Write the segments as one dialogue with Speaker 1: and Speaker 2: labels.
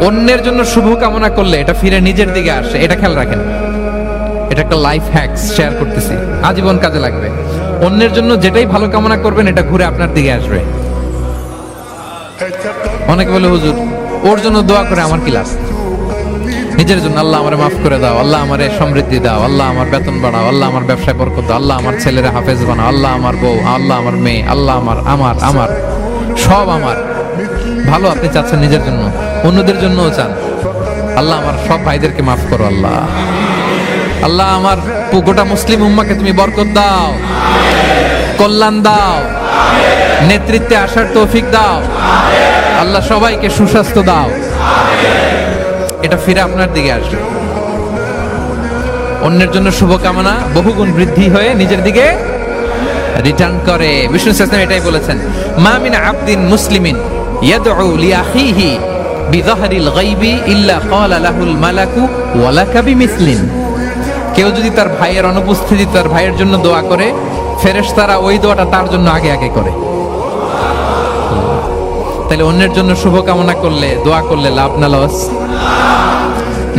Speaker 1: অন্যের জন্য শুভ কামনা করলে এটা ফিরে নিজের দিকে আসে, এটা খেয়াল রাখেন। এটা একটা লাইফ হ্যাকস শেয়ার করতেছি, আজীবন কাজে লাগবে। অন্যের জন্য যেটাই ভালো কামনা করবেন এটা ঘুরে আপনার দিকে আসবে। অনেকে বলে হুজুর ওর জন্য দোয়া করে আমার কি লাভ? নিজের জন্য আল্লাহ আমারে মাফ করে দাও, আল্লাহ আমারে সমৃদ্ধি দাও, আল্লাহ আমার বেতন বাড়াও, আল্লাহ আমার ব্যবসায় বরকত দাও, আল্লাহ আমার ছেলেরা হাফেজ বানাও, আল্লাহ আমার বউ, আল্লাহ আমার মেয়ে, আল্লাহ আমার আমার আমার সব আমার ভালো আপনি চাচ্ছেন নিজের জন্য, অন্যদের জন্যও চান। আল্লাহ আমার সব ভাইদেরকে মাফ করো, আল্লাহ আল্লাহ আমার গোটা মুসলিম উম্মাকে তুমি বরকত দাও, কল্যাণ দাও, নেতৃত্বে আসার তৌফিক দাও, আল্লাহ সবাইকে সুস্বাস্থ্য দাও। এটা ফিরে আপনার দিকে আসবে। অন্যের জন্য শুভকামনা বহুগুণ বৃদ্ধি হয়ে নিজের দিকে রিটার্ন করে। বিষ্ণু সাল্লাল্লাহু এটাই বলেছেন, মা মিন আবদিন মুসলিমিন ইয়াদউ লিআখিহি বিযাহরিল গায়বি ইল্লা ক্বালা লাহুল মালাকু ওয়া লাকা বিমিসলিন। কেউ যদি তার ভাইয়ের অনুপস্থিতি তার ভাইয়ের জন্য দোয়া করে, ফেরেশতারা ওই দোয়াটা তার জন্য আগে আগে করে। তাহলে অন্যের জন্য শুভকামনা করলে, দোয়া করলে লাভ না লস?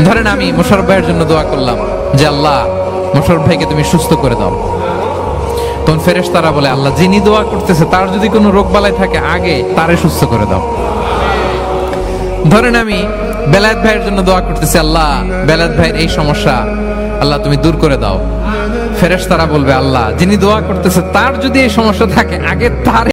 Speaker 1: ধরেন আমি মোশাররফ ভাইয়ের জন্য দোয়া করলাম যে আল্লাহ মোশাররফ ভাইকে তুমি সুস্থ করে দাও, তখন ফেরেশতারা বলে আল্লাহ যিনি দোয়া করতেছে তার যদি কোনো রোগ বালাই থাকে আগে তারে সুস্থ করে দাও। ধরেন আমি বেলায়েত ভাইয়ের জন্য দোয়া করতেছি, আল্লাহ বেলায়েত ভাইয়ের এই সমস্যা আল্লাহ তুমি দূর করে দাও, ফেরেশতারা বলবে আল্লাহ যিনি দোয়া করতেছে তার যদি এই সমস্যা থাকে আগে তার